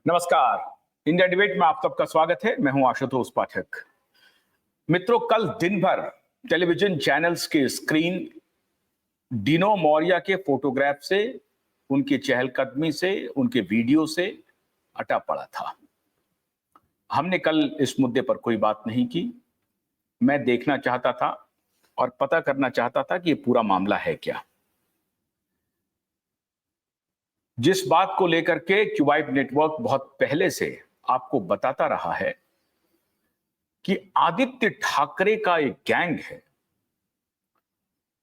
नमस्कार। India debate में आप सबका स्वागत है। मैं हूं आशुतोष पाठक। मित्रों, कल दिन भर टेलीविजन चैनल्स की स्क्रीन डिनो मौर्य के फोटोग्राफ से, उनकी चहलकदमी से, उनके वीडियो से अटा पड़ा था। हमने कल इस मुद्दे पर कोई बात नहीं की। मैं देखना चाहता था और पता करना चाहता था कि ये पूरा मामला है क्या। जिस बात को लेकर के क्यूबाइट नेटवर्क बहुत पहले से आपको बताता रहा है कि आदित्य ठाकरे का एक गैंग है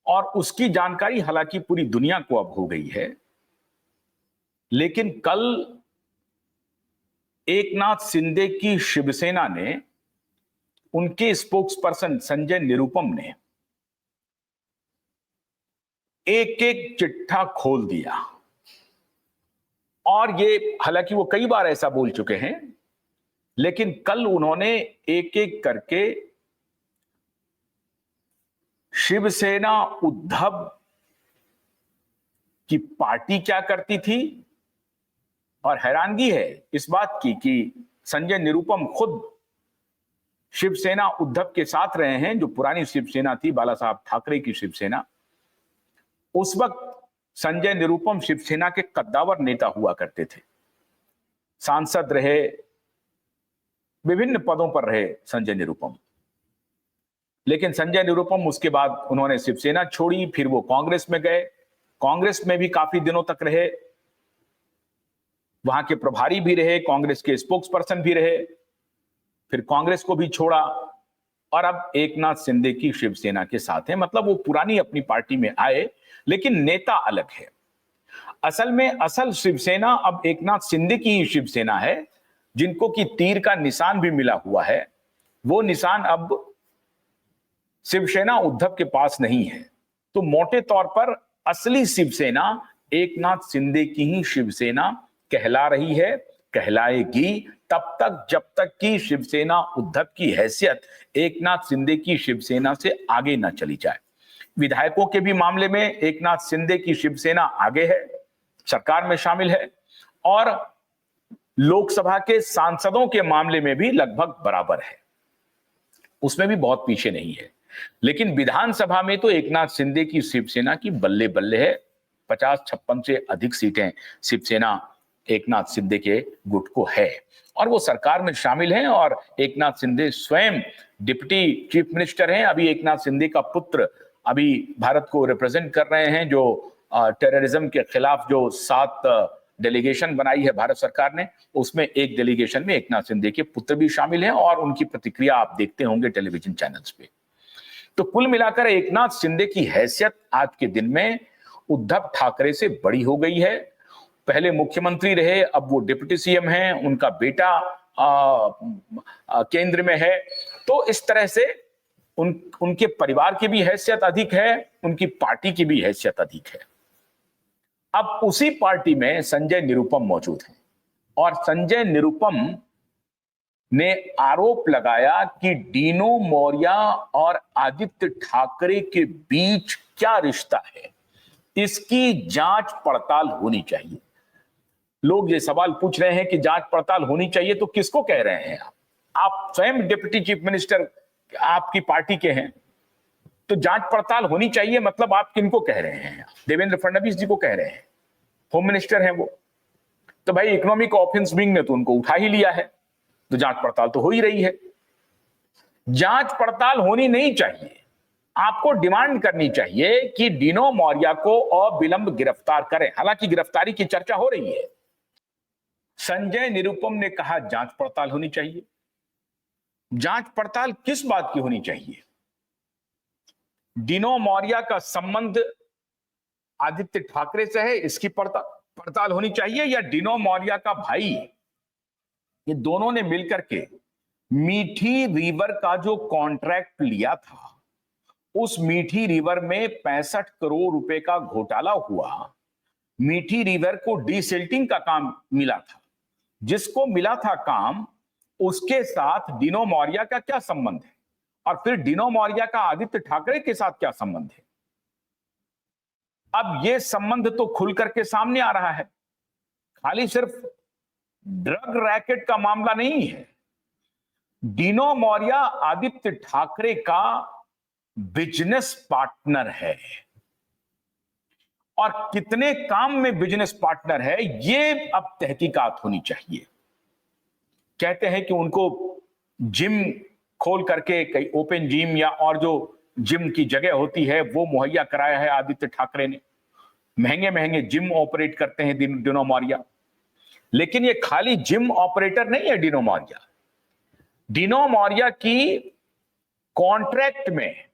और उसकी जानकारी हालांकि पूरी दुनिया को अब हो गई है, लेकिन कल एकनाथ शिंदे की शिवसेना ने, उनके स्पोक्सपर्सन संजय निरुपम ने एक एक चिट्ठा खोल दिया। और ये हालांकि वो कई बार ऐसा बोल चुके हैं, लेकिन कल उन्होंने एक एक करके शिवसेना उद्धव की पार्टी क्या करती थी, और हैरानगी है इस बात की कि संजय निरुपम खुद शिवसेना उद्धव के साथ रहे हैं, जो पुरानी शिवसेना थी, बाला साहब ठाकरे की शिवसेना। उस वक्त संजय निरुपम शिवसेना के कद्दावर नेता हुआ करते थे, सांसद रहे, विभिन्न पदों पर रहे संजय निरुपम। लेकिन संजय निरुपम उसके बाद उन्होंने शिवसेना छोड़ी, फिर वो कांग्रेस में गए। कांग्रेस में भी काफी दिनों तक रहे, वहां के प्रभारी भी रहे, कांग्रेस के स्पोक्सपर्सन भी रहे, फिर कांग्रेस को भी छोड़ा और अब एकनाथ शिंदे की शिवसेना के साथ है। मतलब वो पुरानी अपनी पार्टी में आए, लेकिन नेता अलग है। असल में असल शिवसेना अब एकनाथ शिंदे की ही शिवसेना है, जिनको की तीर का निशान भी मिला हुआ है। वो निशान अब शिवसेना उद्धव के पास नहीं है। तो मोटे तौर पर असली शिवसेना एकनाथ शिंदे की ही शिवसेना कहला रही है, कहलाएगी तब तक जब तक कि शिवसेना उद्धव की हैसियत एकनाथ शिंदे की शिवसेना से आगे ना चली जाए। विधायकों के भी मामले में एकनाथ शिंदे की शिवसेना आगे है, सरकार में शामिल है, और लोकसभा के सांसदों के मामले में भी लगभग बराबर है, उसमें भी बहुत पीछे नहीं है। लेकिन विधानसभा में तो एकनाथ शिंदे की शिवसेना की बल्ले बल्ले है। 50-56 से अधिक सीटें शिवसेना एकनाथ शिंदे के गुट को है, और वो सरकार में शामिल हैं। और एकनाथ शिंदे स्वयं डिप्टी चीफ मिनिस्टर हैं। अभी एकनाथ शिंदे का पुत्र अभी भारत को रिप्रेजेंट कर रहे हैं, जो टेररिज्म के खिलाफ जो 7 डेलीगेशन बनाई है भारत सरकार ने, उसमें एक डेलीगेशन में एकनाथ शिंदे के पुत्र भी शामिल हैं, और उनकी प्रतिक्रिया आप देखते होंगे टेलीविजन चैनल्स पे। तो कुल मिलाकर एकनाथ शिंदे की हैसियत आज के दिन में उद्धव ठाकरे से बड़ी हो गई है। पहले मुख्यमंत्री रहे, अब वो डिप्टी सीएम हैं, उनका बेटा केंद्र में है। तो इस तरह से उनके परिवार की भी हैसियत अधिक है, उनकी पार्टी की भी हैसियत अधिक है। अब उसी पार्टी में संजय निरुपम मौजूद हैं, और संजय निरुपम ने आरोप लगाया कि डिनो मौर्य और आदित्य ठाकरे के बीच क्या रिश्ता है, इसकी जांच पड़ताल होनी चाहिए। लोग ये सवाल पूछ रहे हैं कि जांच पड़ताल होनी चाहिए, तो किसको कह रहे हैं आप स्वयं डिप्टी चीफ मिनिस्टर आपकी पार्टी के हैं, तो जांच पड़ताल होनी चाहिए मतलब आप किनको कह रहे हैं? देवेंद्र फडणवीस जी को कह रहे हैं, होम मिनिस्टर हैं वो। तो भाई इकोनॉमिक ऑफेंस विंग ने तो उनको उठा ही लिया है, तो जांच पड़ताल तो हो ही रही है। जांच पड़ताल होनी नहीं चाहिए, आपको डिमांड करनी चाहिए कि डिनो मौर्य को अविलंब गिरफ्तार करें। हालांकि गिरफ्तारी की चर्चा हो रही है। संजय निरुपम ने कहा जांच पड़ताल होनी चाहिए। जांच पड़ताल किस बात की होनी चाहिए? डिनो मौर्य का संबंध आदित्य ठाकरे से है, इसकी पड़ताल होनी चाहिए, या डिनो मौर्य का भाई, ये दोनों ने मिलकर के मीठी रिवर का जो कॉन्ट्रैक्ट लिया था, उस मीठी रिवर में 65 करोड़ रुपए का घोटाला हुआ। मीठी रिवर को डीसिल्टिंग का काम मिला था, जिसको मिला था काम, उसके साथ डिनो मौर्य का क्या संबंध है, और फिर डिनो मौर्य का आदित्य ठाकरे के साथ क्या संबंध है? अब यह संबंध तो खुल करके सामने आ रहा है। खाली सिर्फ ड्रग रैकेट का मामला नहीं है। डिनो मौर्य आदित्य ठाकरे का बिजनेस पार्टनर है, और कितने काम में बिजनेस पार्टनर है ये अब तहकीकात होनी चाहिए। कहते हैं कि उनको जिम खोल करके, कई ओपन जिम या और जो जिम की जगह होती है वो मुहैया कराया है आदित्य ठाकरे ने। महंगे महंगे जिम ऑपरेट करते हैं डिनो मौर्य। लेकिन ये खाली जिम ऑपरेटर नहीं है डिनो मौर्य। डिनो मौर्य की कॉन्ट्रैक्ट में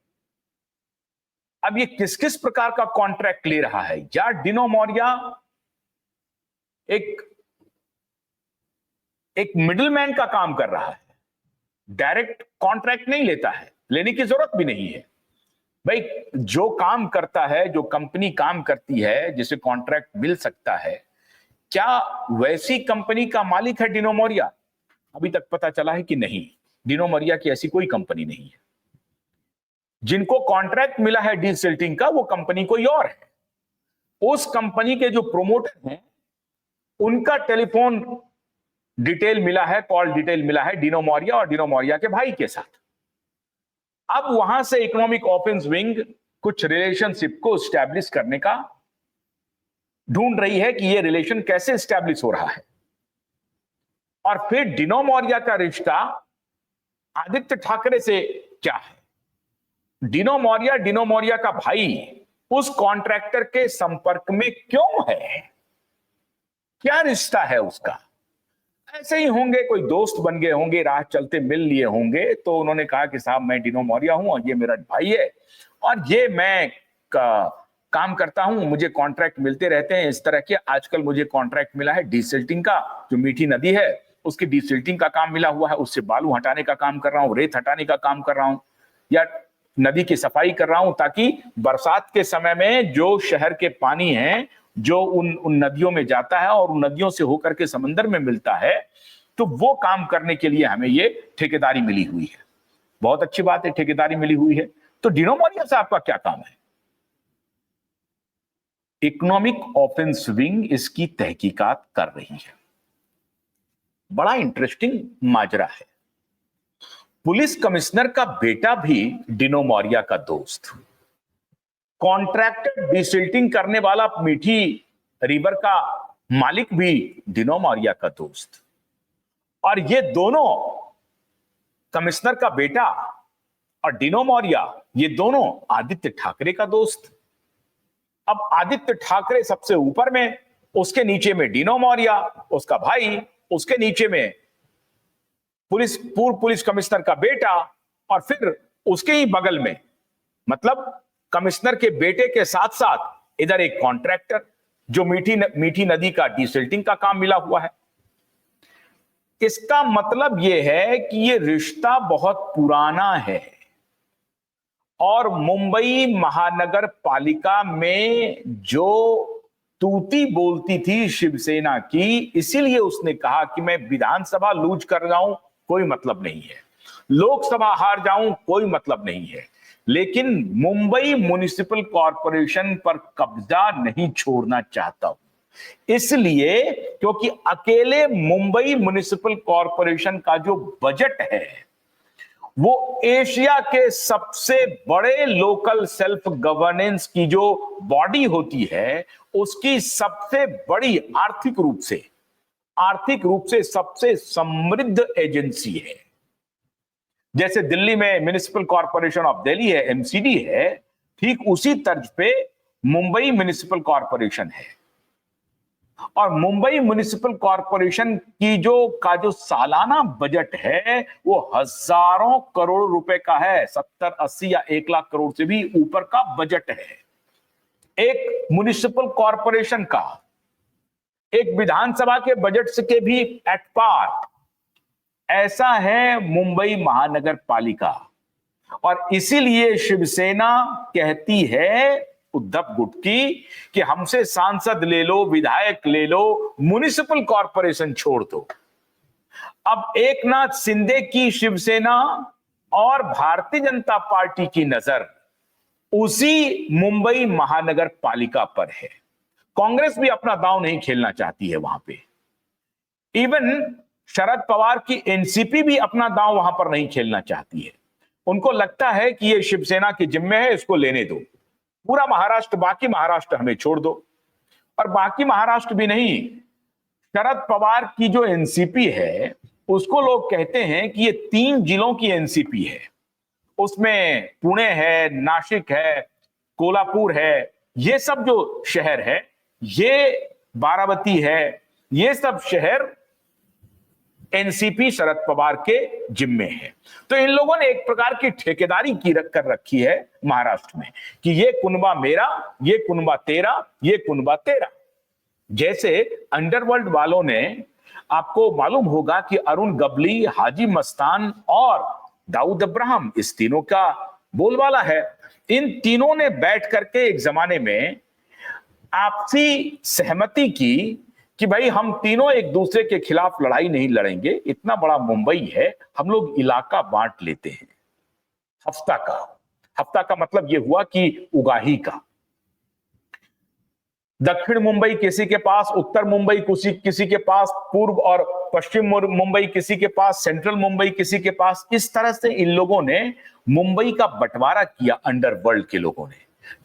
अब ये किस किस प्रकार का कॉन्ट्रैक्ट ले रहा है? या डिनो मौर्य एक मिडिलमैन का काम कर रहा है, डायरेक्ट कॉन्ट्रैक्ट नहीं लेता है, लेने की जरूरत भी नहीं है। भाई जो काम करता है, जो कंपनी काम करती है, जिसे कॉन्ट्रैक्ट मिल सकता है, क्या वैसी कंपनी का मालिक है डिनो मौर्य? अभी तक पता चला है कि नहीं, डिनो मौर्य की ऐसी कोई कंपनी नहीं है। जिनको कॉन्ट्रैक्ट मिला है डीसिल्टिंग का, वो कंपनी कोई और है। उस कंपनी के जो प्रोमोटर हैं उनका टेलीफोन डिटेल मिला है, कॉल डिटेल मिला है डिनो मौर्य और डिनो मौर्य के भाई के साथ। अब वहां से इकोनॉमिक ऑफेंस विंग कुछ रिलेशनशिप को स्टैब्लिश करने का ढूंढ रही है कि यह रिलेशन कैसे स्टैब्लिश हो रहा है। और फिर डिनो मौर्य का रिश्ता आदित्य ठाकरे से क्या है? डिनो मौर्य का भाई उस कॉन्ट्रैक्टर के संपर्क में क्यों है? क्या रिश्ता है उसका? ऐसे ही होंगे, कोई दोस्त बन गए होंगे, राह चलते मिल लिए होंगे, तो उन्होंने कहा कि साहब मैं डिनो मौर्य हूं और ये मेरा भाई है और ये मैं काम करता हूं, मुझे कॉन्ट्रैक्ट मिलते रहते हैं इस तरह के। आजकल मुझे कॉन्ट्रैक्ट मिला है डीसिल्टिंग का, जो मीठी नदी है उसकी डीसिल्टिंग का काम मिला हुआ है, उससे बालू हटाने का काम कर रहा हूं, रेत हटाने का काम कर रहा हूं, या नदी की सफाई कर रहा हूं, ताकि बरसात के समय में जो शहर के पानी है जो उन नदियों में जाता है और उन नदियों से होकर के समंदर में मिलता है, तो वो काम करने के लिए हमें ये ठेकेदारी मिली हुई है। बहुत अच्छी बात है, ठेकेदारी मिली हुई है। तो डिनो मौर्य साहब का क्या काम है? इकोनॉमिक ऑफेंस विंग इसकी तहकीकात कर रही है। बड़ा इंटरेस्टिंग माजरा है। पुलिस कमिश्नर का बेटा भी डिनो मौर्य का दोस्त, कॉन्ट्रैक्टर डिसिल्टिंग करने वाला मीठी रिवर का मालिक भी डिनो मौर्य का दोस्त, और ये दोनों, कमिश्नर का बेटा और डिनो मौर्य, ये दोनों आदित्य ठाकरे का दोस्त। अब आदित्य ठाकरे सबसे ऊपर में, उसके नीचे में डिनो मौर्य उसका भाई, उसके नीचे में पूर्व पुलिस कमिश्नर का बेटा, और फिर उसके ही बगल में, मतलब कमिश्नर के बेटे के साथ साथ इधर एक कॉन्ट्रैक्टर जो मीठी नदी का डीसिल्टिंग का काम मिला हुआ है। इसका मतलब यह है कि यह रिश्ता बहुत पुराना है, और मुंबई महानगर पालिका में जो तूती बोलती थी शिवसेना की, इसीलिए उसने कहा कि मैं विधानसभा लूज कर जाऊं कोई मतलब नहीं है, लोकसभा हार जाऊं कोई मतलब नहीं है, लेकिन मुंबई म्युनिसिपल कॉरपोरेशन पर कब्जा नहीं छोड़ना चाहता हूं। इसलिए क्योंकि अकेले मुंबई म्युनिसिपल कॉरपोरेशन का जो बजट है वो एशिया के सबसे बड़े लोकल सेल्फ गवर्नेंस की जो बॉडी होती है उसकी सबसे बड़ी आर्थिक रूप से सबसे समृद्ध एजेंसी है। जैसे दिल्ली में म्युनिसिपल कॉरपोरेशन ऑफ दिल्ली है, एमसीडी है, ठीक उसी तर्ज पे मुंबई म्युनिसिपल कॉरपोरेशन है। और मुंबई म्युनिसिपल कॉरपोरेशन की जो सालाना बजट है वो हजारों करोड़ रुपए का है, 70, 80 या 1 लाख करोड़ से भी ऊपर का बजट है एक म्युनिसिपल कॉरपोरेशन का, एक विधानसभा के बजट से के भी एट पार। ऐसा है मुंबई महानगर पालिका, और इसीलिए शिवसेना कहती है उद्धव गुट की कि हमसे सांसद ले लो, विधायक ले लो, म्युनिसिपल कॉरपोरेशन छोड़ दो। अब एकनाथ शिंदे की शिवसेना और भारतीय जनता पार्टी की नजर उसी मुंबई महानगर पालिका पर है। कांग्रेस भी अपना दांव नहीं खेलना चाहती है वहां पे। इवन शरद पवार की एनसीपी भी अपना दांव वहां पर नहीं खेलना चाहती है। उनको लगता है कि ये शिवसेना के जिम्मे है, इसको लेने दो, पूरा महाराष्ट्र, बाकी महाराष्ट्र हमें छोड़ दो। और बाकी महाराष्ट्र भी नहीं, शरद पवार की जो एनसीपी है उसको लोग कहते हैं कि ये 3 जिलों की एनसीपी है। उसमें पुणे है, नासिक है, कोल्हापुर है, ये सब जो शहर है, ये बारामती है, ये सब शहर एनसीपी शरद पवार के जिम्मे है। तो इन लोगों ने एक प्रकार की ठेकेदारी की कर रखी है महाराष्ट्र में कि ये कुनबा मेरा, ये कुनबा तेरा, ये कुनबा तेरा। जैसे अंडरवर्ल्ड वालों ने, आपको मालूम होगा कि अरुण गबली, हाजी मस्तान और दाऊद अब्राहम इस तीनों का बोलबाला है। इन तीनों ने बैठ करके एक जमाने में आपसी सहमति की कि भाई हम तीनों एक दूसरे के खिलाफ लड़ाई नहीं लड़ेंगे, इतना बड़ा मुंबई है, हम लोग इलाका बांट लेते हैं। हफ्ता का मतलब यह हुआ कि उगाही का। दक्षिण मुंबई किसी के पास, उत्तर मुंबई किसी के पास, पूर्व और पश्चिम मुंबई किसी के पास, सेंट्रल मुंबई किसी के पास। इस तरह से इन लोगों ने मुंबई का बंटवारा किया, अंडरवर्ल्ड के लोगों ने।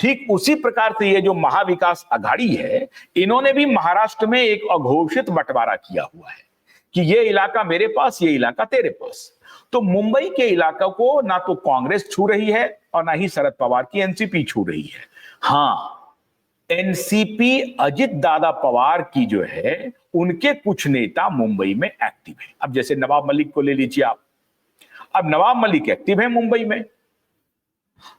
ठीक उसी प्रकार से ये जो महाविकास आघाड़ी है, इन्होंने भी महाराष्ट्र में एक अघोषित बंटवारा किया हुआ है कि ये इलाका मेरे पास, ये इलाका तेरे पास। तो मुंबई के इलाका को ना तो कांग्रेस छू रही है और ना ही शरद पवार की एनसीपी छू रही है। हाँ, एनसीपी अजित दादा पवार की जो है, उनके कुछ नेता मुंबई में एक्टिव है। अब जैसे नवाब मलिक को ले लीजिए आप। अब नवाब मलिक एक्टिव है मुंबई में।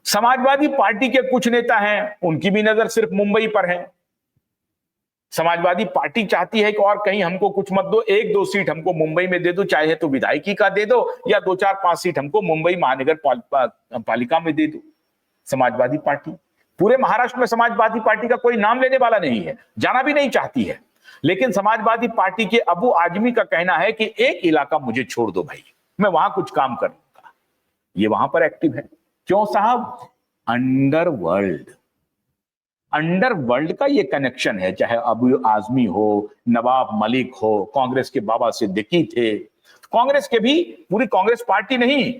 समाजवादी पार्टी के कुछ नेता हैं, उनकी भी नजर सिर्फ मुंबई पर है। समाजवादी पार्टी चाहती है कि और कहीं हमको कुछ मत दो, 1-2 सीट हमको मुंबई में दे दो, चाहे तो विधायकी का दे दो या 2-4-5 सीट हमको मुंबई महानगर पालिका में दे दो। समाजवादी पार्टी, पूरे महाराष्ट्र में समाजवादी पार्टी का कोई नाम लेने वाला नहीं है, जाना भी नहीं चाहती है। लेकिन समाजवादी पार्टी के अबू आजमी का कहना है कि एक इलाका मुझे छोड़ दो भाई, मैं वहां कुछ काम कर लूंगा। ये वहां पर एक्टिव है। क्यों साहब? अंडरवर्ल्ड का ये कनेक्शन है। चाहे अबू आजमी हो, नवाब मलिक हो, कांग्रेस के बाबा सिद्दीकी थे, कांग्रेस के भी, पूरी कांग्रेस पार्टी नहीं,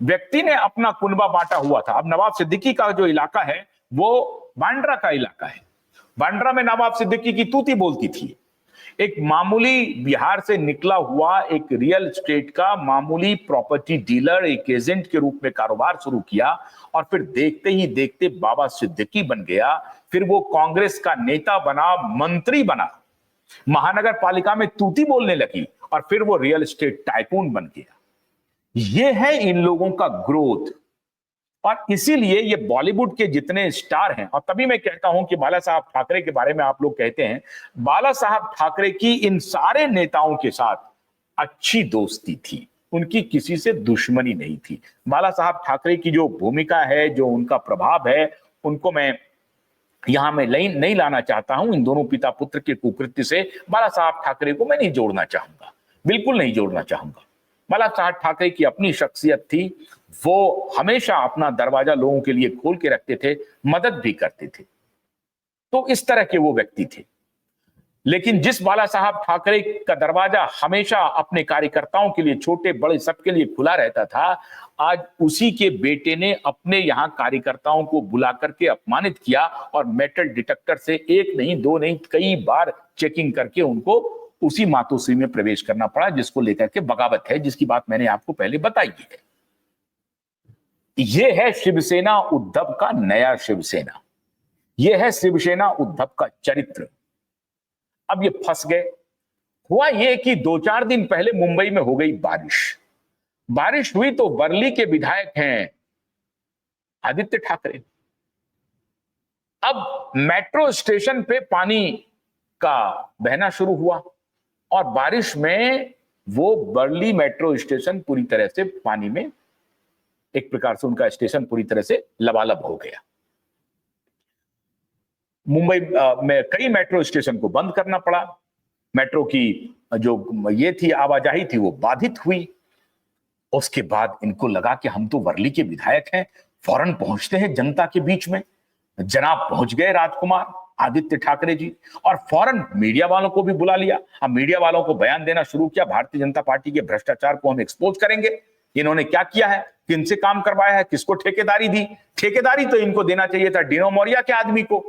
व्यक्ति ने अपना कुनबा बांटा हुआ था। अब नवाब सिद्दीकी का जो इलाका है वो बांद्रा का इलाका है। बांद्रा में नवाब सिद्दीकी की तूती बोलती थी। एक मामूली बिहार से निकला हुआ एक रियल एस्टेट का मामूली प्रॉपर्टी डीलर, एक एजेंट के रूप में कारोबार शुरू किया और फिर देखते ही देखते बाबा सिद्दीकी बन गया। फिर वो कांग्रेस का नेता बना, मंत्री बना, महानगर पालिका में तूती बोलने लगी और फिर वो रियल एस्टेट टाइकून बन गया। ये है इन लोगों का ग्रोथ। और इसीलिए ये बॉलीवुड के जितने स्टार हैं, और तभी मैं कहता हूं कि बाला साहब ठाकरे के बारे में आप लोग कहते हैं, बाला साहब ठाकरे की इन सारे नेताओं के साथ अच्छी दोस्ती थी, उनकी किसी से दुश्मनी नहीं थी। बाला साहब ठाकरे की जो भूमिका है, जो उनका प्रभाव है, उनको मैं यहां में नहीं लाना चाहता हूं। इन दोनों पिता पुत्र के कुकृत्य से बाला साहब ठाकरे को मैं नहीं जोड़ना चाहूंगा, बिल्कुल नहीं जोड़ना चाहूंगा। बाला साहब ठाकरे की अपनी शख्सियत थी, वो हमेशा अपना दरवाजा लोगों के लिए खोल के रखते थे, मदद भी करते थे। तो इस तरह के वो व्यक्ति थे। लेकिन जिस बाला साहब ठाकरे का दरवाजा हमेशा अपने कार्यकर्ताओं के लिए, छोटे बड़े सबके लिए खुला रहता था, आज उसी के बेटे ने अपने यहां कार्यकर्ताओं को बुला करके अपमानित किया और मेटल डिटेक्टर से 1 नहीं 2 नहीं कई बार चेकिंग करके उनको उसी मातोश्री में प्रवेश करना पड़ा, जिसको लेकर के बगावत है, जिसकी बात मैंने आपको पहले बताई है। यह है शिवसेना उद्धव का नया शिवसेना, यह है शिवसेना उद्धव का चरित्र। अब ये फंस गए। हुआ यह कि 2-4 दिन पहले मुंबई में हो गई बारिश हुई तो वर्ली के विधायक हैं आदित्य ठाकरे। अब मेट्रो स्टेशन पे पानी का बहना शुरू हुआ और बारिश में वो वर्ली मेट्रो स्टेशन पूरी तरह से पानी में, एक प्रकार से उनका स्टेशन पूरी तरह से लबालब हो गया। मुंबई में कई मेट्रो स्टेशन को बंद करना पड़ा। मेट्रो की जो ये थी आवाजाही थी वो बाधित हुई। उसके बाद इनको लगा कि हम तो वर्ली के विधायक हैं, फौरन पहुंचते हैं जनता के बीच में। जनाब पहुंच गए राजकुमार, आदित्य ठाकरे जी, और फौरन मीडिया वालों को भी बुला लिया। अब मीडिया वालों को बयान देना शुरू किया, भारतीय जनता पार्टी के भ्रष्टाचार को हम एक्सपोज करेंगे, इन्होंने क्या किया है, किनसे काम करवाया है, किसको ठेकेदारी दी। ठेकेदारी तो इनको देना चाहिए था डिनो मौर्या के आदमी को।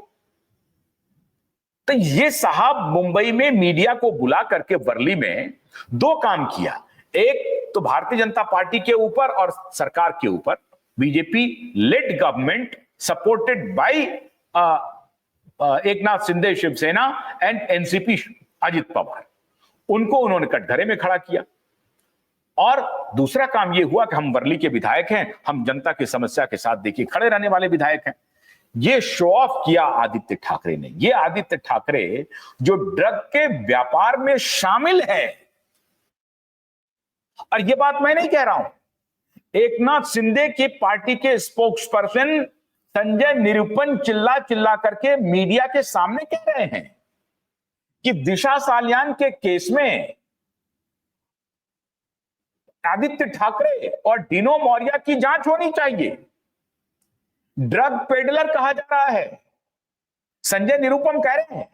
तो ये साहब मुंबई में मीडिया को बुला करके वर्ली में दो काम किया, एक तो भारतीय जनता पार्टी के ऊपर और सरकार के ऊपर, BJP led government supported by Eknath Shinde Shiv Sena and NCP Ajit Pawar, उनको उन्होंने कटघरे में खड़ा किया। और दूसरा काम यह हुआ कि हम वर्ली के विधायक हैं, हम जनता की समस्या के साथ देखिए खड़े रहने वाले विधायक हैं। ये शो ऑफ किया आदित्य ठाकरे ने। ये आदित्य ठाकरे जो ड्रग के व्यापार में शामिल है, और ये बात मैं नहीं कह रहा हूं, एकनाथ शिंदे की पार्टी के स्पोक्स पर्सन संजय निरुपम चिल्ला चिल्ला करके मीडिया के सामने कह रहे हैं कि दिशा सालियान के केस में आदित्य ठाकरे और डिनो मौर्या की जांच होनी चाहिए। ड्रग पेडलर कहा जा रहा है, संजय निरुपम कह रहे हैं।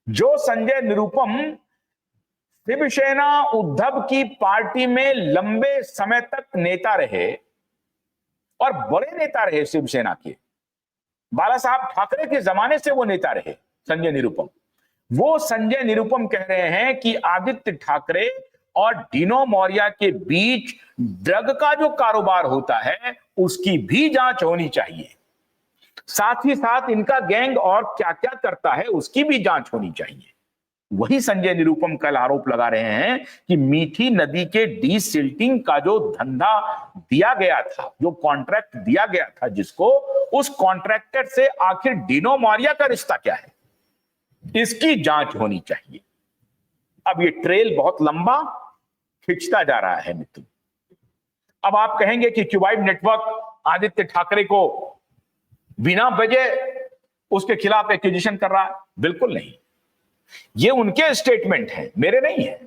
जो संजय निरुपम शिवसेना उद्धव की पार्टी में लंबे समय तक नेता रहे और बड़े नेता रहे शिवसेना के, बाला साहब ठाकरे के जमाने से वो नेता रहे संजय निरुपम, वो संजय निरुपम कह रहे हैं कि आदित्य ठाकरे और डिनो मौर्या के बीच ड्रग का जो कारोबार होता है उसकी भी जांच होनी चाहिए, साथ ही साथ इनका गैंग और क्या क्या करता है उसकी भी जांच होनी चाहिए। वही संजय निरुपम कल आरोप लगा रहे हैं कि मीठी नदी के डीसिल्टिंग का जो धंधा दिया गया था, जो कॉन्ट्रैक्ट दिया गया था जिसको, उस कॉन्ट्रैक्टर से आखिर डिनो मौर्या का रिश्ता क्या है, इसकी जांच होनी चाहिए। अब ये ट्रेल बहुत लंबा खिंचता जा रहा है मित्रों। अब आप कहेंगे कि क्यूबाइड नेटवर्क आदित्य ठाकरे को बिना वजह उसके खिलाफ एक्विजिशन कर रहा है, बिल्कुल नहीं। ये उनके स्टेटमेंट हैं, मेरे नहीं है।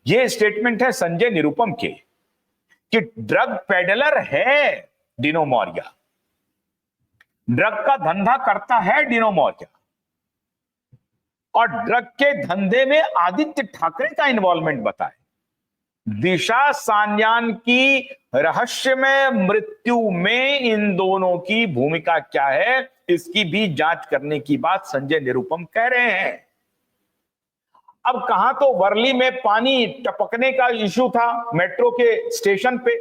ये स्टेटमेंट है संजय निरुपम के कि ड्रग पेडलर है डिनो मौर्या, ड्रग का धंधा करता है डिनो मौर्या, और ड्रग के धंधे में आदित्य ठाकरे का इन्वॉल्वमेंट बताए। दिशा सान्यान की रहस्यमय मृत्यु में इन दोनों की भूमिका क्या है, इसकी भी जांच करने की बात संजय निरुपम कह रहे हैं। अब कहां तो वर्ली में पानी टपकने का इश्यू था मेट्रो के स्टेशन पे,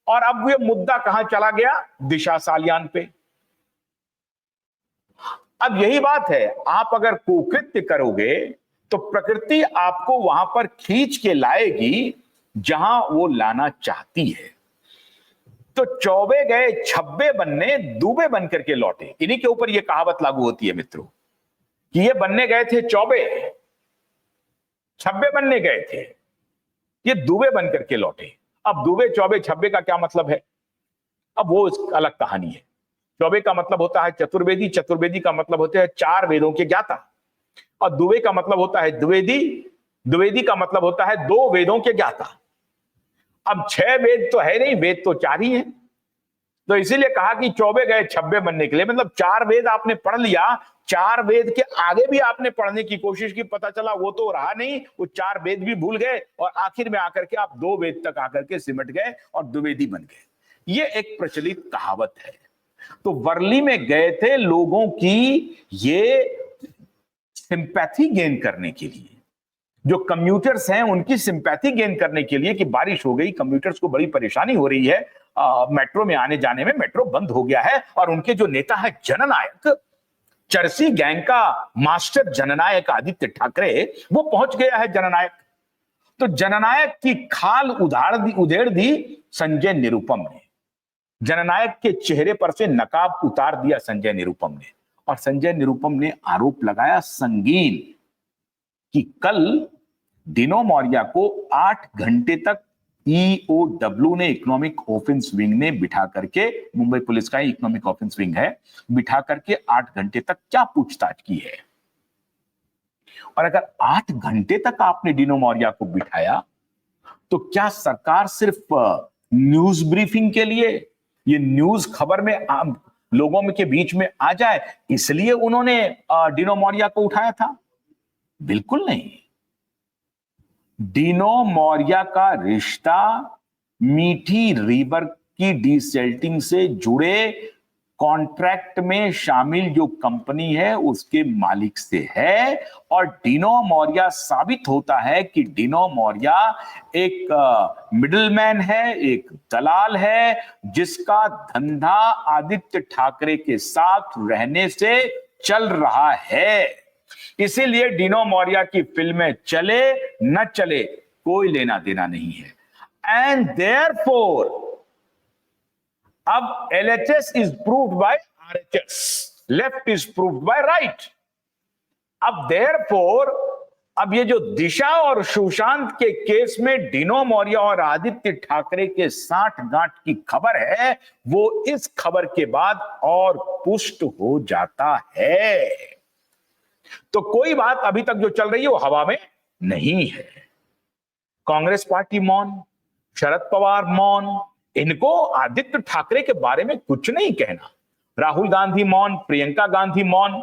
और अब ये मुद्दा कहां चला गया, दिशा सालियान पे। अब यही बात है, आप अगर कुकृत्य करोगे तो प्रकृति आपको वहां पर खींच के लाएगी जहां वो लाना चाहती है। तो चौबे गए छब्बे बनने, दूबे बन करके लौटे। इन्हीं के ऊपर ये कहावत लागू होती है मित्रों कि ये बनने गए थे चौबे, छब्बे बनने गए थे, ये दूबे बन करके लौटे। अब दूबे चौबे छब्बे का क्या मतलब है, अब वो अलग कहानी है। चौबे का मतलब होता है चतुर्वेदी, चतुर्वेदी का मतलब होता है चार वेदों के ज्ञाता, और दुबे का मतलब होता है द्विवेदी, द्विवेदी का मतलब होता है दो वेदों के ज्ञाता। अब छह वेद तो है नहीं, वेद तो चार ही हैं, तो इसीलिए कहा कि चौबे गए छब्बे बनने के लिए, मतलब चार वेद आपने पढ़ लिया, चार वेद के आगे भी आपने पढ़ने की कोशिश की, पता चला वो तो रहा नहीं, वो चार वेद भी भूल गए, और आखिर में आकर के आप दो वेद तक आकर के सिमट गए और द्विवेदी बन गए। ये एक प्रचलित कहावत है। तो वर्ली में गए थे लोगों की ये सिंपैथी गेन करने के लिए, जो कम्यूटर्स हैं उनकी सिंपैथी गेन करने के लिए कि बारिश हो गई, कम्यूटर्स को बड़ी परेशानी हो रही है, मेट्रो में आने जाने में, मेट्रो बंद हो गया है, और उनके जो नेता है जननायक, चरसी गैंग का मास्टर जननायक आदित्य ठाकरे, वो पहुंच गया है जननायक। तो जननायक की खाल उधेड़ दी संजय निरुपम ने, जननायक के चेहरे पर से नकाब उतार दिया संजय निरुपम ने, और संजय निरुपम ने आरोप लगाया संगीन कि कल डिनो मौर्या को 8 घंटे तक ईओडब्ल्यू ने, इकोनॉमिक ऑफेंस विंग ने बिठा करके, मुंबई पुलिस का इकोनॉमिक ऑफेंस विंग है, बिठा करके 8 घंटे तक क्या पूछताछ की है। और अगर 8 घंटे तक आपने डिनो मौर्या को बिठाया तो क्या सरकार सिर्फ न्यूज ब्रीफिंग के लिए, ये न्यूज खबर में लोगों में के बीच में आ जाए, इसलिए उन्होंने डिनो मोरिया को उठाया था? बिल्कुल नहीं। डिनो मोरिया का रिश्ता मीठी रिवर की डीसेल्टिंग से जुड़े कॉन्ट्रैक्ट में शामिल जो कंपनी है उसके मालिक से है, और डिनो मोरिया साबित होता है कि डिनो मोरिया एक मिडलमैन है, एक दलाल है, जिसका धंधा आदित्य ठाकरे के साथ रहने से चल रहा है। इसीलिए डिनो मोरिया की फिल्में चले न चले कोई लेना देना नहीं है। एंड देयरफॉर अब LHS is proved bye RHS, left is proved bye right. अब देयरफॉर अब ये जो दिशा और सुशांत के केस में डिनो मोरिया और आदित्य ठाकरे के साठगांठ की खबर है, वो इस खबर के बाद और पुष्ट हो जाता है। तो कोई बात अभी तक जो चल रही है वो हवा में नहीं है। कांग्रेस पार्टी मौन, शरद पवार मौन, इनको आदित्य ठाकरे के बारे में कुछ नहीं कहना। राहुल गांधी मौन, प्रियंका गांधी मौन,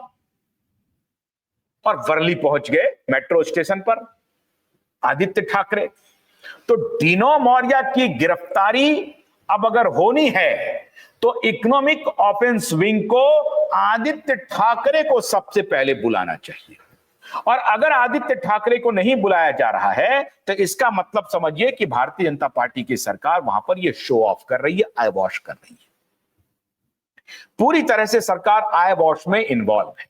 और वर्ली पहुंच गए मेट्रो स्टेशन पर आदित्य ठाकरे। तो डिनो मोरिया की गिरफ्तारी अब अगर होनी है तो इकोनॉमिक ऑफेंस विंग को आदित्य ठाकरे को सबसे पहले बुलाना चाहिए, और अगर आदित्य ठाकरे को नहीं बुलाया जा रहा है तो इसका मतलब समझिए कि भारतीय जनता पार्टी की सरकार वहां पर यह शो ऑफ कर रही है, आई वॉश कर रही है। पूरी तरह से सरकार आई वॉश में इन्वॉल्व है,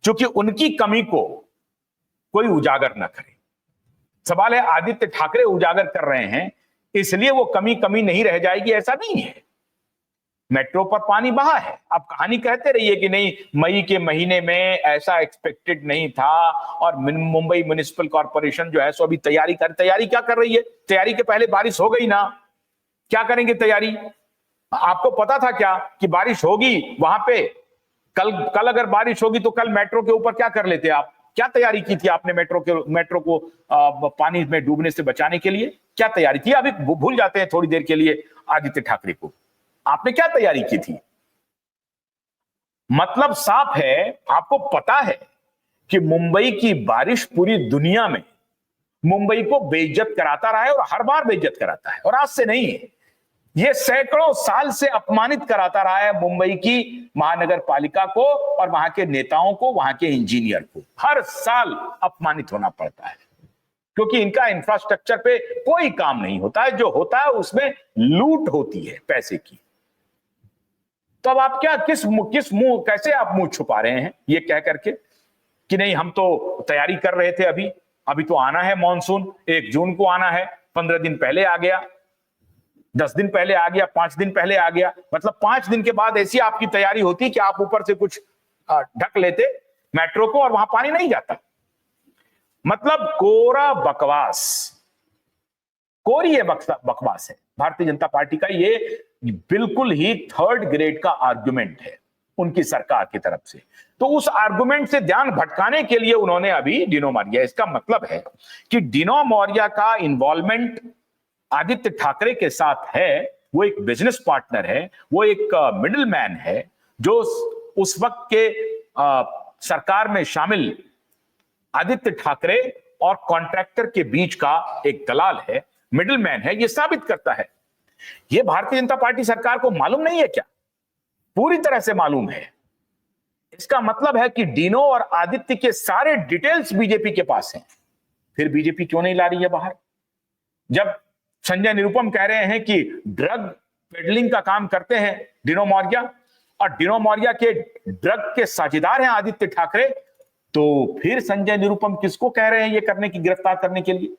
क्योंकि उनकी कमी को कोई उजागर ना करे। सवाल है आदित्य ठाकरे उजागर कर रहे हैं, इसलिए वो कमी नहीं रह जाएगी, ऐसा नहीं है। मेट्रो पर पानी बहा है, आप कहानी कहते रहिए कि नहीं मई के महीने में ऐसा एक्सपेक्टेड नहीं था, और मुंबई म्युनिसिपल कॉर्पोरेशन जो है सो अभी तैयारी क्या कर रही है? तैयारी के पहले बारिश हो गई ना, क्या करेंगे तैयारी? आपको पता था क्या कि बारिश होगी वहां पे? कल अगर बारिश होगी तो कल मेट्रो के ऊपर क्या कर लेते आप? क्या तैयारी की थी आपने मेट्रो को पानी में डूबने से बचाने के लिए? क्या तैयारी थी? अभी भूल जाते हैं थोड़ी देर के लिए आदित्य ठाकरे को। आपने क्या तैयारी की थी? मतलब साफ है, आपको पता है कि मुंबई की बारिश पूरी दुनिया में मुंबई को बेइज्जत कराता रहा है, और हर बार बेइज्जत कराता है, और आज से नहीं है, ये सैकड़ों साल से अपमानित कराता रहा है मुंबई की महानगर पालिका को और वहां के नेताओं को, वहां के इंजीनियर को। हर साल अपमानित होना पड़ता है, क्योंकि इनका इंफ्रास्ट्रक्चर पे कोई काम नहीं होता है, जो होता है उसमें लूट होती है पैसे की। तो अब आप क्या किस मुंह, कैसे आप मुंह छुपा रहे हैं ये कह करके कि नहीं हम तो तैयारी कर रहे थे, अभी तो आना है मॉनसून, 1 जून को आना है, 15 दिन पहले आ गया, 10 दिन पहले आ गया, 5 दिन पहले आ गया। मतलब 5 दिन के बाद ऐसी आपकी तैयारी होती कि आप ऊपर से कुछ ढक लेते मेट्रो को और वहां पानी नहीं जाता। मतलब कोरा बकवास, कोरी बकवास है भारतीय जनता पार्टी का। ये बिल्कुल ही 3rd ग्रेड का आर्गुमेंट है उनकी सरकार की तरफ से। तो उस आर्गुमेंट से ध्यान भटकाने के लिए उन्होंने अभी डिनो मोरिया, इसका मतलब है कि डिनो मोरिया का इन्वॉल्वमेंट आदित्य ठाकरे के साथ है, वो एक बिजनेस पार्टनर है, वो एक मिडिल मैन है, जो उस वक्त के सरकार में शामिल आदित्य ठाकरे और कॉन्ट्रैक्टर के बीच का एक दलाल है, मिडिल मैन है। ये साबित करता है। ये भारतीय जनता पार्टी सरकार को मालूम नहीं है क्या? पूरी तरह से मालूम है। इसका मतलब है कि डिनो और आदित्य के सारे डिटेल्स बीजेपी के पास हैं। फिर बीजेपी क्यों नहीं ला रही है बाहर? जब संजय निरुपम कह रहे हैं कि ड्रग पेडलिंग का काम करते हैं डिनो मोरिया, और डिनो मोरिया के ड्रग के साझेदार हैं आदित्य ठाकरे, तो फिर संजय निरुपम किसको कह रहे हैं ये करने की, गिरफ्तार करने के लिए?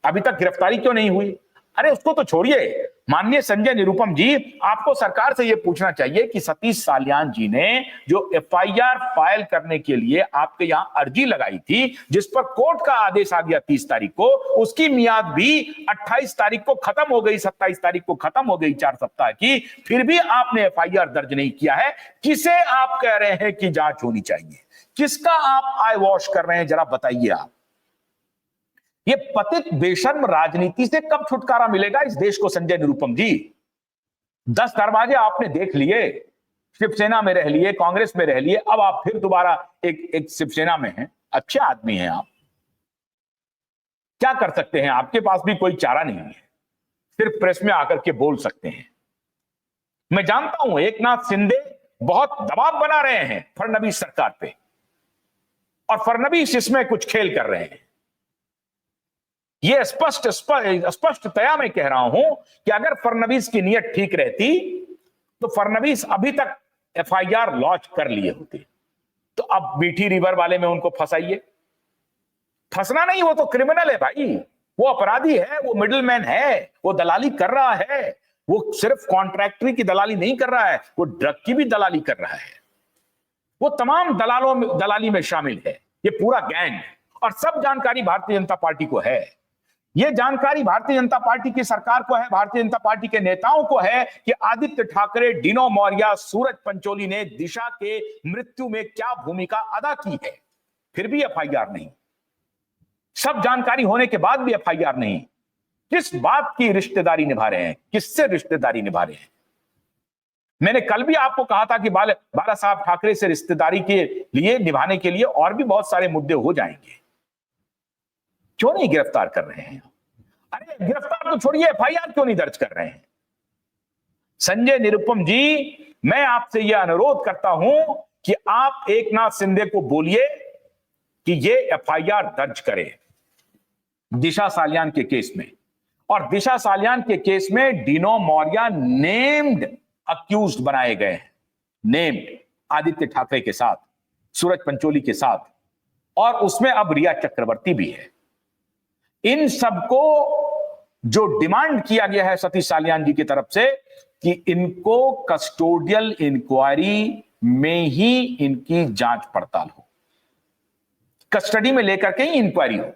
अभी तक गिरफ्तारी क्यों नहीं हुई? अरे उसको तो छोड़िए, माननीय संजय निरुपम जी, आपको सरकार से यह पूछना चाहिए कि सतीश साल्यान जी ने जो FIR फाइल करने के लिए आपके यहां अर्जी लगाई थी, जिस पर कोर्ट का आदेश आ गया 30 तारीख को, उसकी मियाद भी 28 तारीख को खत्म हो गई, 27 तारीख को खत्म हो गई, 4 सप्ताह की, फिर भी आपने FIR दर्ज नहीं किया है। किसे आप कह रहे हैं कि जांच होनी चाहिए? किसका आप आई वॉश कर रहे हैं, जरा बताइए आप। ये पतित बेशर्म राजनीति से कब छुटकारा मिलेगा इस देश को, संजय निरुपम जी? 10 दरवाजे आपने देख लिए, शिवसेना में रह लिए, कांग्रेस में रह लिए, अब आप फिर दोबारा एक शिवसेना में हैं। अच्छे आदमी हैं आप, क्या कर सकते हैं? आपके पास भी कोई चारा नहीं है, सिर्फ प्रेस में आकर के बोल सकते हैं। मैं जानता हूं एक नाथ शिंदे बहुत दबाव बना रहे हैं फडणवीस सरकार पे, और फडणवीस इसमें कुछ खेल कर रहे हैं। यह स्पष्टतया मैं कह रहा हूं कि अगर फडणवीस की नीयत ठीक रहती तो फडणवीस अभी तक एफआईआर लॉन्च कर लिए होते। तो अब मीठी रिवर वाले में उनको फंसाइए। फंसना नहीं, वो तो क्रिमिनल है भाई, वो अपराधी है, वो मिडिलमैन है, वो दलाली कर रहा है। वो सिर्फ कॉन्ट्रैक्टरी की दलाली नहीं कर रहा है, वो ड्रग की भी दलाली कर रहा है। वो तमाम दलाली में शामिल है, ये पूरा गैंग। और सब जानकारी भारतीय जनता पार्टी को है। यह जानकारी भारतीय जनता पार्टी की सरकार को है, भारतीय जनता पार्टी के नेताओं को है कि आदित्य ठाकरे, डिनो मौर्य, सूरज पंचोली ने दिशा के मृत्यु में क्या भूमिका अदा की है। फिर भी एफआईआर नहीं, सब जानकारी होने के बाद भी एफआईआर नहीं। किस बात की रिश्तेदारी निभा रहे हैं, किससे रिश्तेदारी निभा रहे हैं? मैंने कल भी आपको कहा था कि बाला साहब ठाकरे से रिश्तेदारी के लिए, निभाने के लिए और भी बहुत सारे मुद्दे हो जाएंगे। क्यों नहीं गिरफ्तार कर रहे हैं? अरे गिरफ्तार तो छोड़िए, एफआईआर क्यों नहीं दर्ज कर रहे हैं? संजय निरुपम जी, मैं आपसे यह अनुरोध करता हूं कि आप एकनाथ शिंदे को बोलिए कि यह एफआईआर दर्ज करे दिशा सालियान के केस में। और दिशा सालियान के केस में डिनो मौर्य नेम्ड अक्यूज्ड बनाए गए हैं, नेम्ड, आदित्य ठाकरे के साथ, सूरज पंचोली के साथ, और उसमें अब रिया चक्रवर्ती भी है। इन सबको जो डिमांड किया गया है सतीश सालियान जी की तरफ से कि इनको कस्टोडियल इंक्वायरी में ही इनकी जांच पड़ताल हो, कस्टडी में लेकर के ही इंक्वायरी हो।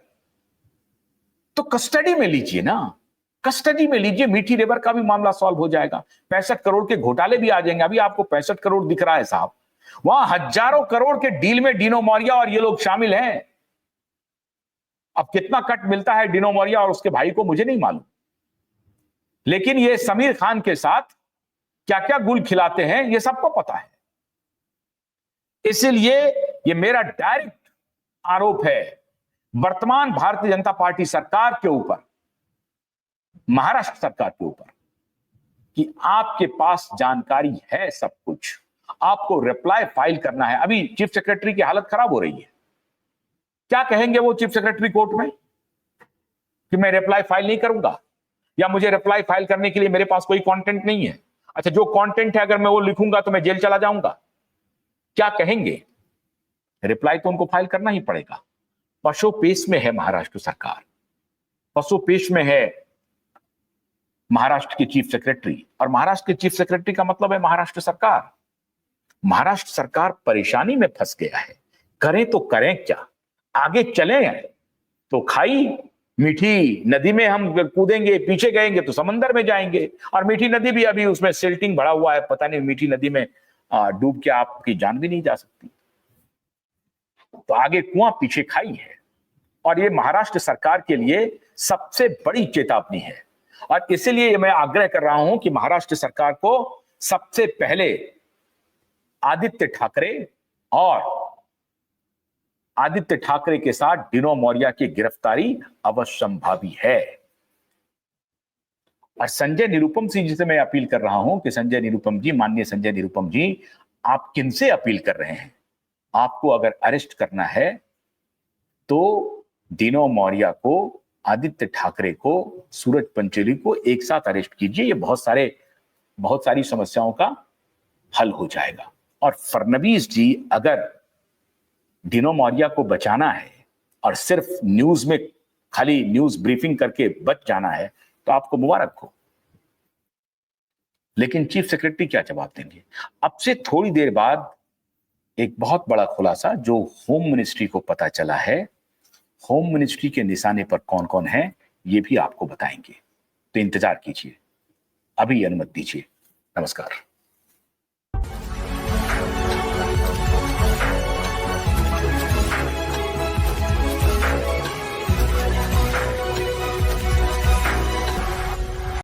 तो कस्टडी में लीजिए ना, कस्टडी में लीजिए, मीठी रिवर का भी मामला सॉल्व हो जाएगा। 65 करोड़ के घोटाले भी आ जाएंगे। अभी आपको 65 करोड़ दिख रहा है साहब, वहां हजारों करोड़ के डील में डिनो मौर्य और ये लोग शामिल हैं। अब कितना कट मिलता है डिनो मौर्य और उसके भाई को मुझे नहीं मालूम, लेकिन ये समीर खान के साथ क्या क्या गुल खिलाते हैं ये सबको पता है। इसलिए ये मेरा डायरेक्ट आरोप है वर्तमान भारतीय जनता पार्टी सरकार के ऊपर, महाराष्ट्र सरकार के ऊपर, कि आपके पास जानकारी है सब कुछ, आपको रिप्लाई फाइल करना है। अभी चीफ सेक्रेटरी की हालत खराब हो रही है, क्या कहेंगे वो चीफ सेक्रेटरी कोर्ट में कि मैं रिप्लाई फाइल नहीं करूंगा, या मुझे रिप्लाई फाइल करने के लिए मेरे पास कोई कंटेंट नहीं है। अच्छा, जो कंटेंट है अगर मैं वो लिखूंगा तो मैं जेल चला जाऊंगा, क्या कहेंगे? रिप्लाई तो उनको फाइल करना ही पड़ेगा। पशुपेश में है महाराष्ट्र सरकार, पशुपेश में है महाराष्ट्र की चीफ सेक्रेटरी, और महाराष्ट्र के चीफ सेक्रेटरी का मतलब है महाराष्ट्र सरकार। महाराष्ट्र सरकार परेशानी में फंस गया है, करें तो करें क्या? आगे चले तो खाई मीठी नदी में हम कूदेंगे, पीछे गएंगे तो समंदर में जाएंगे, और मीठी नदी भी अभी उसमें सिल्टिंग बढ़ा हुआ है, पता नहीं मीठी नदी में डूब के आपकी जान भी नहीं जा सकती। तो आगे कुआं पीछे खाई है, और ये महाराष्ट्र सरकार के लिए सबसे बड़ी चेतावनी है। और इसीलिए मैं आग्रह कर रहा हूं कि महाराष्ट्र सरकार को सबसे पहले आदित्य ठाकरे और आदित्य ठाकरे के साथ डिनो मौर्य की गिरफ्तारी अवश्यंभावी है। और संजय निरुपम सिंह जी से मैं अपील कर रहा हूं कि संजय निरुपम जी, माननीय संजय निरुपम जी, आप किनसे अपील कर रहे हैं? आपको अगर अरेस्ट करना है तो डिनो मौर्य को, आदित्य ठाकरे को, सूरज पंचोली को एक साथ अरेस्ट कीजिए। ये बहुत सारी समस्याओं का हल हो जाएगा। और फडणवीस जी, अगर डिनो मौर्य को बचाना है और सिर्फ न्यूज में खाली न्यूज ब्रीफिंग करके बच जाना है तो आपको मुबारक हो, लेकिन चीफ सेक्रेटरी क्या जवाब देंगे? अब से थोड़ी देर बाद एक बहुत बड़ा खुलासा जो होम मिनिस्ट्री को पता चला है, होम मिनिस्ट्री के निशाने पर कौन कौन है ये भी आपको बताएंगे, तो इंतजार कीजिए। अभी अनुमति दीजिए। नमस्कार।